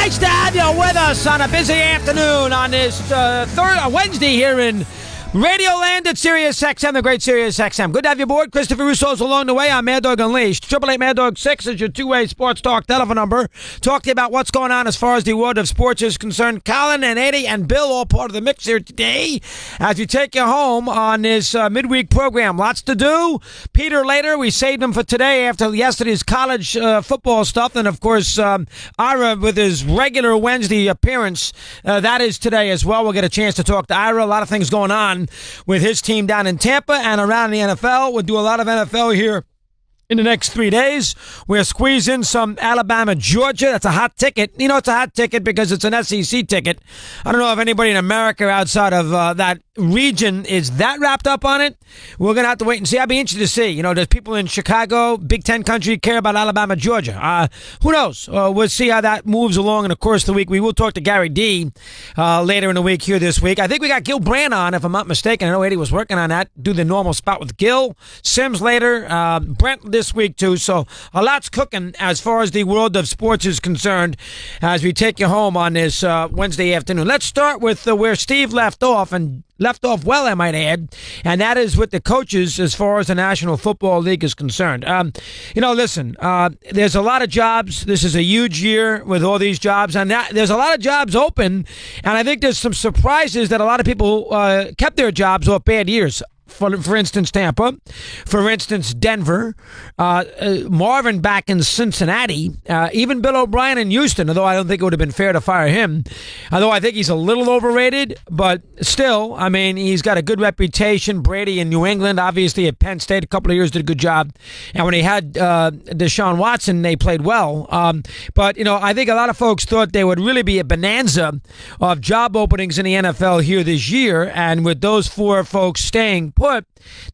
Nice to have you with us on a busy afternoon on this Wednesday here in Radio Land at SiriusXM, the great SiriusXM. Good to have you aboard. Christopher Russo's along the way. I'm Mad Dog Unleashed. 888 Mad Dog 6 is your two-way sports talk telephone number. Talk to you about what's going on as far as the world of sports is concerned. Colin and Eddie and Bill all part of the mix here today as we take you home on this midweek program. Lots to do. Peter later. We saved him for today after yesterday's college football stuff. And, of course, Ira with his regular Wednesday appearance. That is today as well. We'll get a chance to talk to Ira. A lot of things going on with his team down in Tampa and around the NFL. We'll do a lot of NFL here in the next 3 days. We'll squeeze in some Alabama, Georgia. That's a hot ticket. You know, it's a hot ticket because it's an SEC ticket. I don't know if anybody in America outside of that region is that wrapped up on it. We're going to have to wait and see. I'd be interested to see. You know, does people in Chicago, Big Ten country, care about Alabama, Georgia? Who knows? We'll see how that moves along in the course of the week. We will talk to Gary D later in the week here this week. I think we got Gil Brandt on, if I'm not mistaken. I know Eddie was working on that. Do the normal spot with Gil. Sims later. Brent this week, too. So a lot's cooking as far as the world of sports is concerned as we take you home on this Wednesday afternoon. Let's start with where Steve left off, and left off well, I might add, and that is with the coaches as far as the National Football League is concerned. Listen, there's a lot of jobs. This is a huge year with all these jobs, and there's a lot of jobs open, and I think there's some surprises that a lot of people kept their jobs off bad years. For instance, Tampa. For instance, Denver. Marvin back in Cincinnati. Even Bill O'Brien in Houston, although I don't think it would have been fair to fire him. Although I think he's a little overrated, but still, I mean, he's got a good reputation. Brady in New England, obviously at Penn State, a couple of years did a good job. And when he had Deshaun Watson, they played well. But, you know, I think a lot of folks thought there would really be a bonanza of job openings in the NFL here this year. And with those four folks staying put,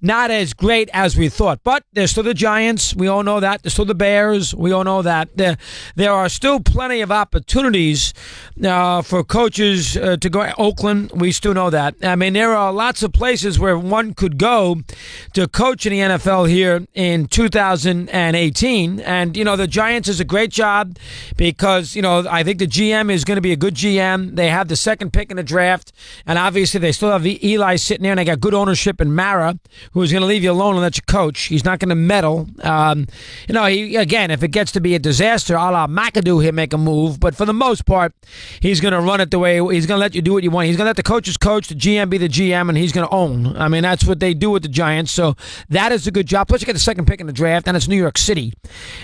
not as great as we thought. But there's still the Giants. We all know that. There's still the Bears. We all know that. There are still plenty of opportunities for coaches to go. Oakland, we still know that. I mean, there are lots of places where one could go to coach in the NFL here in 2018. And, you know, the Giants is a great job because, you know, I think the GM is going to be a good GM. They have the second pick in the draft. And obviously they still have Eli sitting there, and they got good ownership in Mara, who's going to leave you alone and let you coach. He's not going to meddle. Again, if it gets to be a disaster, a la McAdoo, he'll make a move. But for the most part, he's going to run it the way he's going to let you do what you want. He's going to let the coaches coach, the GM be the GM, and he's going to own. I mean, that's what they do with the Giants. So that is a good job. Plus, you get the second pick in the draft, and it's New York City.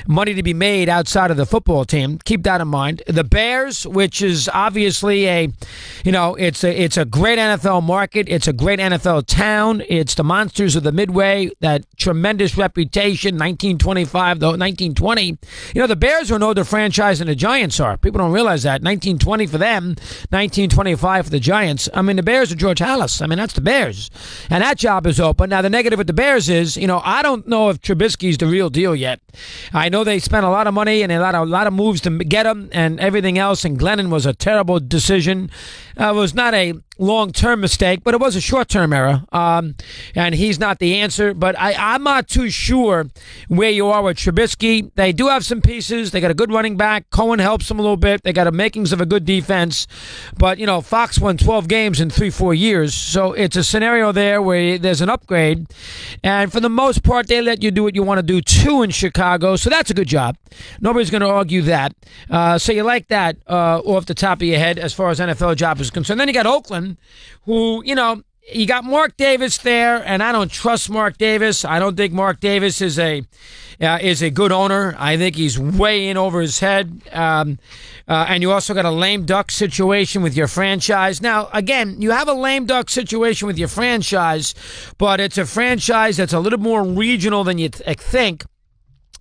Money to be made outside of the football team. Keep that in mind. The Bears, which is obviously it's a great NFL market. It's a great NFL town. It's the monsters of the Midway, that tremendous reputation, 1925, though 1920. You know, the Bears are no other franchise than the Giants are. People don't realize that. 1920 for them, 1925 for the Giants. I mean, the Bears are George Halas. I mean, that's the Bears. And that job is open. Now, the negative with the Bears is, you know, I don't know if Trubisky's the real deal yet. I know they spent a lot of money and a lot of moves to get him and everything else, and Glennon was a terrible decision. It was not a long-term mistake, but it was a short-term error. And he's not the answer. But I'm not too sure where you are with Trubisky. They do have some pieces. They got a good running back. Cohen helps them a little bit. They got the makings of a good defense. But, you know, Fox won 12 games in 3-4 years. So it's a scenario there where there's an upgrade. And for the most part, they let you do what you want to do, too, in Chicago. So that's a good job. Nobody's going to argue that. So you like that off the top of your head as far as NFL job is concerned. Then you got Oakland, who, you know, you got Mark Davis there, and I don't trust Mark Davis. I don't think Mark Davis is a good owner. I think he's way in over his head. And you also got a lame duck situation with your franchise. Now, again, you have a lame duck situation with your franchise, but it's a franchise that's a little more regional than you think.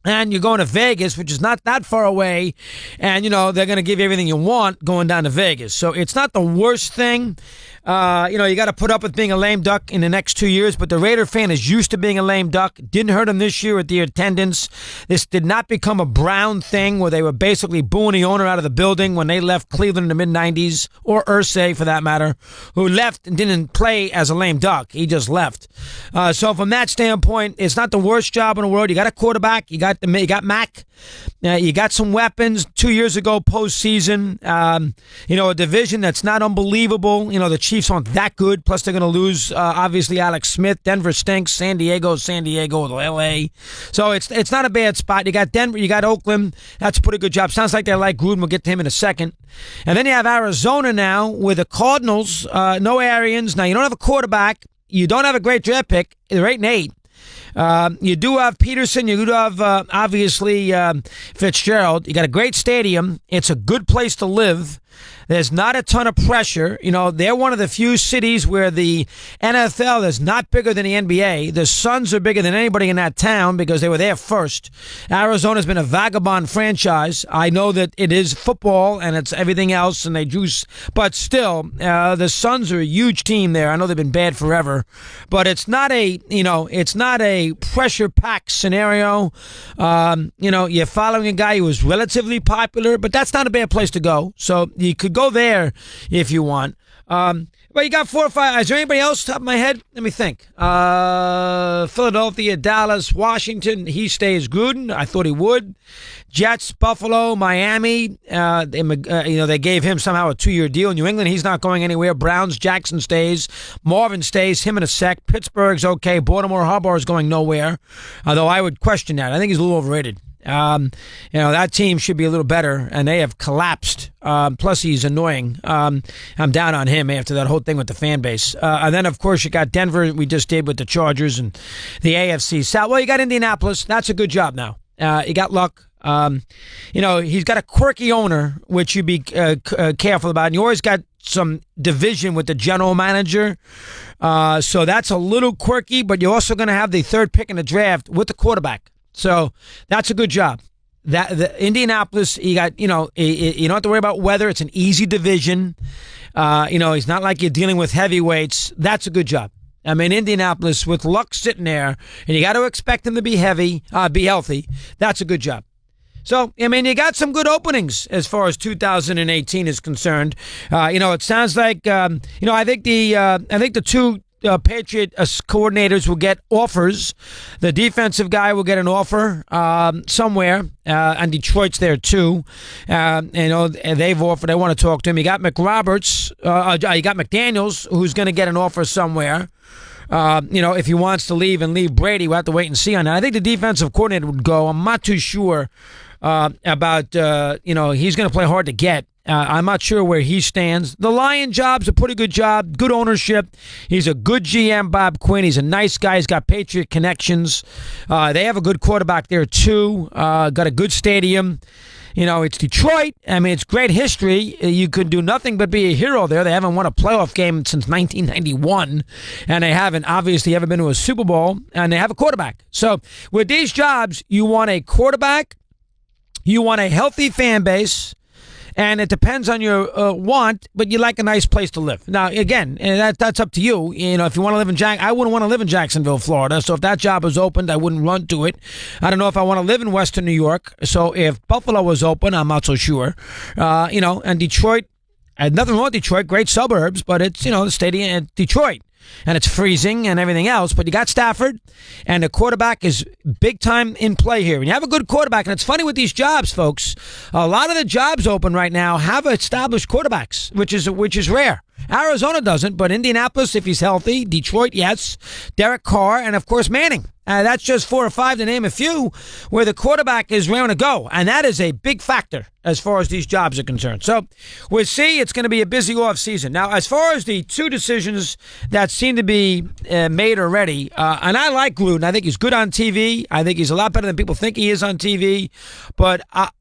And you're going to Vegas, which is not that far away. And, you know, they're going to give you everything you want going down to Vegas. So it's not the worst thing. You got to put up with being a lame duck in the next 2 years, but the Raider fan is used to being a lame duck. Didn't hurt him this year with the attendance. This did not become a Brown thing where they were basically booing the owner out of the building when they left Cleveland in the mid-90s, or Irsay for that matter, who left and didn't play as a lame duck. He just left. So from that standpoint, it's not the worst job in the world. You got a quarterback. You got you got Mac. You got some weapons. 2 years ago, postseason. A division that's not unbelievable. The Chiefs aren't that good. Plus, they're going to lose, obviously, Alex Smith. Denver stinks. San Diego with L.A. So it's not a bad spot. You got Denver. You got Oakland. That's a pretty good job. Sounds like they like Gruden. We'll get to him in a second. And then you have Arizona now with the Cardinals. No Arians. Now, you don't have a quarterback. You don't have a great draft pick. They're 8-8. You do have Peterson. You do have, obviously, Fitzgerald. You got a great stadium. It's a good place to live. There's not a ton of pressure. They're one of the few cities where the NFL is not bigger than the NBA. The Suns are bigger than anybody in that town because they were there first. Arizona's been a vagabond franchise. I know that it is football and it's everything else, and they juice. But still, the Suns are a huge team there. I know they've been bad forever, but it's not a pressure-packed scenario. You're following a guy who was relatively popular, but that's not a bad place to go. So you could go there if you want. Well, you got 4 or 5. Is there anybody else top of my head? Let me think. Philadelphia, Dallas, Washington. He stays. Gruden. I thought he would. Jets, Buffalo, Miami. They gave him somehow a 2-year deal. New England, he's not going anywhere. Browns, Jackson stays. Marvin stays. Him in a sec. Pittsburgh's okay. Baltimore, Harbaugh is going nowhere. Although I would question that. I think he's a little overrated. That team should be a little better, and they have collapsed. Plus, he's annoying. I'm down on him after that whole thing with the fan base. And then, of course, you got Denver. We just did with the Chargers and the AFC South. Well, you got Indianapolis. That's a good job now. You got Luck. He's got a quirky owner, which you be careful about. And you always got some division with the general manager. So that's a little quirky, but you're also going to have the third pick in the draft with the quarterback. So that's a good job. The Indianapolis, you got, you don't have to worry about weather. It's an easy division. It's not like you're dealing with heavyweights. That's a good job. I mean, Indianapolis with Luck sitting there, and you got to expect him to be healthy. That's a good job. So, you got some good openings as far as 2018 is concerned. It sounds like, I think the two Patriot coordinators will get offers. The defensive guy will get an offer somewhere, and Detroit's there too. They've offered. They want to talk to him. You got McRoberts. You got McDaniels, who's going to get an offer somewhere. If he wants to leave and leave Brady, we'll have to wait and see on that. I think the defensive coordinator would go. I'm not too sure about. He's going to play hard to get. I'm not sure where he stands. The Lion job's a pretty good job. Good ownership. He's a good GM, Bob Quinn. He's a nice guy. He's got Patriot connections. They have a good quarterback there, too. Got a good stadium. It's Detroit. It's great history. You could do nothing but be a hero there. They haven't won a playoff game since 1991, and they haven't obviously ever been to a Super Bowl, and they have a quarterback. So with these jobs, you want a quarterback, you want a healthy fan base, and it depends on your want, but you like a nice place to live. Now, again, that's up to you. If you want to live in I wouldn't want to live in Jacksonville, Florida. So if that job was opened, I wouldn't run to it. I don't know if I want to live in Western New York. So if Buffalo was open, I'm not so sure. And Detroit, I had nothing wrong with Detroit. Great suburbs, but it's, the stadium in Detroit. And it's freezing and everything else. But you got Stafford, and the quarterback is big time in play here. And you have a good quarterback. And it's funny with these jobs, folks. A lot of the jobs open right now have established quarterbacks, which is rare. Arizona doesn't, but Indianapolis, if he's healthy. Detroit, yes. Derek Carr, and of course Manning. That's just 4 or 5 to name a few where the quarterback is raring to go. And that is a big factor as far as these jobs are concerned. So we'll see. It's going to be a busy off season. Now, as far as the two decisions that seem to be made already, and I like Gruden. I think he's good on TV. I think he's a lot better than people think he is on TV. But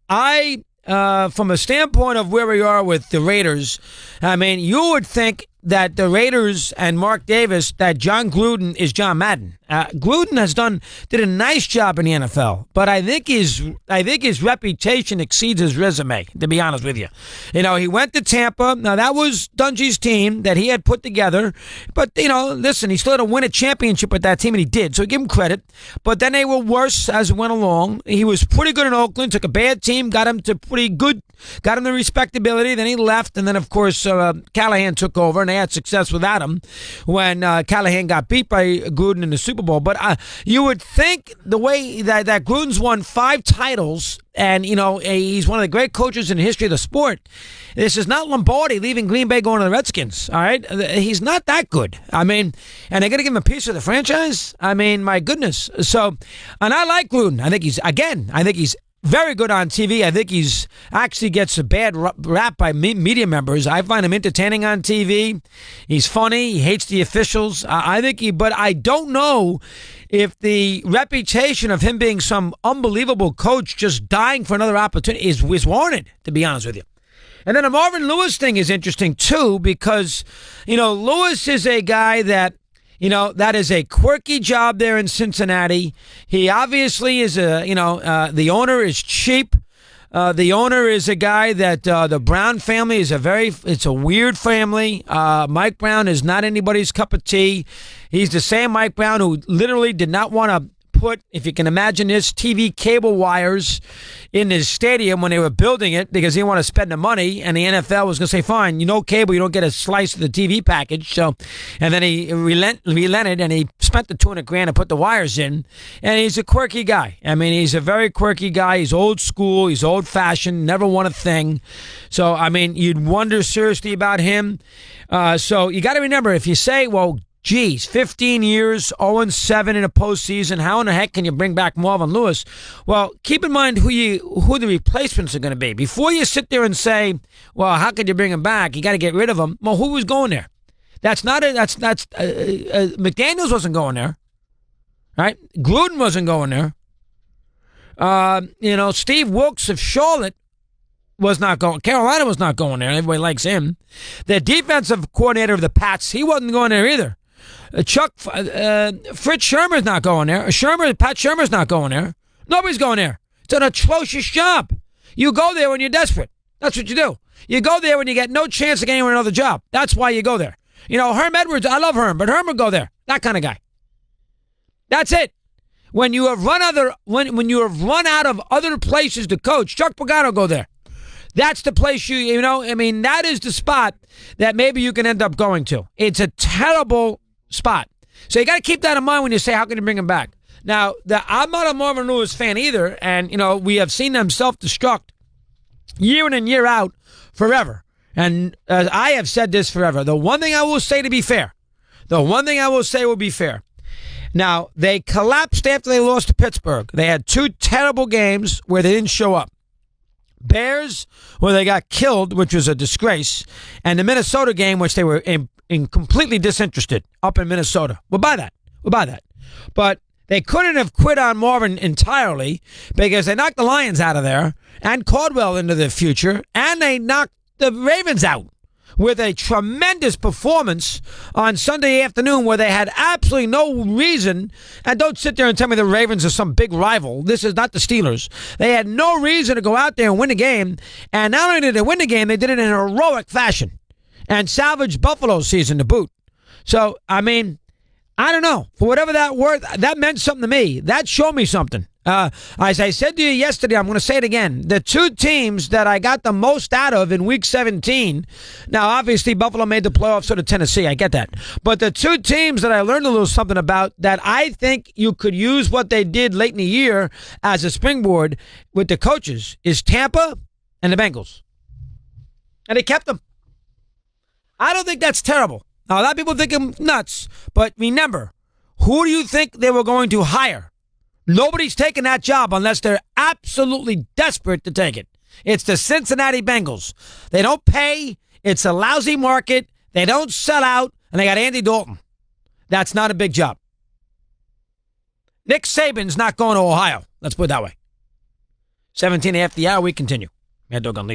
I from a standpoint of where we are with the Raiders, you would think that the Raiders and Mark Davis, that John Gruden is John Madden. Gruden did a nice job in the NFL, but I think his reputation exceeds his resume, to be honest with you. He went to Tampa. Now, that was Dungy's team that he had put together, but, listen, he still had to win a championship with that team, and he did, so give him credit. But then they were worse as it went along. He was pretty good in Oakland, took a bad team, got him to pretty good, got him the respectability, then he left, and then, of course, Callahan took over, and they had success without him when Callahan got beat by Gruden in the Super Bowl. But you would think the way that Gruden's won 5 titles, and, he's one of the great coaches in the history of the sport. This is not Lombardi leaving Green Bay going to the Redskins, all right? He's not that good. I mean, and they're going to give him a piece of the franchise? I mean, my goodness. So, and I like Gruden. I think he's very good on TV. I think he's actually gets a bad rap by media members. I find him entertaining on TV. He's funny. He hates the officials. But I don't know if the reputation of him being some unbelievable coach just dying for another opportunity is warranted, to be honest with you. And then the Marvin Lewis thing is interesting, too, because, Lewis is a guy that, that is a quirky job there in Cincinnati. He obviously is the owner is cheap. The owner is a guy that the Brown family is it's a weird family. Mike Brown is not anybody's cup of tea. He's the same Mike Brown who literally did not want to put, if you can imagine this, TV cable wires in his stadium when they were building it because he didn't want to spend the money, and the NFL was going to say, fine, cable, you don't get a slice of the TV package. So, and then he relented, and he spent the $200,000 to put the wires in, and he's a quirky guy. I mean, he's a very quirky guy. He's old school. He's old-fashioned, never won a thing. So, I mean, you'd wonder seriously about him. So you got to remember, if you say, well, geez, 15 years, 0-7 in a postseason. How in the heck can you bring back Marvin Lewis? Well, keep in mind who the replacements are going to be. Before you sit there and say, well, how can you bring him back? You got to get rid of him. Well, who was going there? McDaniels wasn't going there, right? Gruden wasn't going there. Steve Wilkes of Charlotte was not going. Carolina was not going there. Everybody likes him. The defensive coordinator of the Pats, he wasn't going there either. Fritz Shermer's not going there. Pat Shermer's not going there. Nobody's going there. It's an atrocious job. You go there when you're desperate. That's what you do. You go there when you get no chance of getting another job. That's why you go there. Herm Edwards, I love Herm, but Herm would go there. That kind of guy. That's it. When you have run out of other places to coach, Chuck Pagano go there. That's the place that is the spot that maybe you can end up going to. It's a terrible spot. So you got to keep that in mind when you say, how can you bring him back? Now, I'm not a Marvin Lewis fan either, and, we have seen them self-destruct year in and year out forever. And I have said this forever. The one thing I will say will be fair. Now, they collapsed after they lost to Pittsburgh. They had 2 terrible games where they didn't show up. Bears, where they got killed, which was a disgrace, and the Minnesota game, which they were in completely disinterested up in Minnesota. We'll buy that. But they couldn't have quit on Marvin entirely because they knocked the Lions out of there and Caldwell into the future, and they knocked the Ravens out with a tremendous performance on Sunday afternoon where they had absolutely no reason. And don't sit there and tell me the Ravens are some big rival. This is not the Steelers. They had no reason to go out there and win the game. And not only did they win the game, they did it in a heroic fashion and salvaged Buffalo's season to boot. So, I mean, I don't know. For whatever that worth, that meant something to me. That showed me something. As I said to you yesterday, I'm going to say it again. The 2 teams that I got the most out of in Week 17, now obviously Buffalo made the playoffs, so did Tennessee. I get that. But the 2 teams that I learned a little something about that I think you could use what they did late in the year as a springboard with the coaches is Tampa and the Bengals. And they kept them. I don't think that's terrible. Now, a lot of people think I'm nuts, but remember, who do you think they were going to hire? Nobody's taking that job unless they're absolutely desperate to take it. It's the Cincinnati Bengals. They don't pay. It's a lousy market. They don't sell out, and they got Andy Dalton. That's not a big job. Nick Saban's not going to Ohio. Let's put it that way. 17 after the hour, we continue. Mad Dog Unleashed.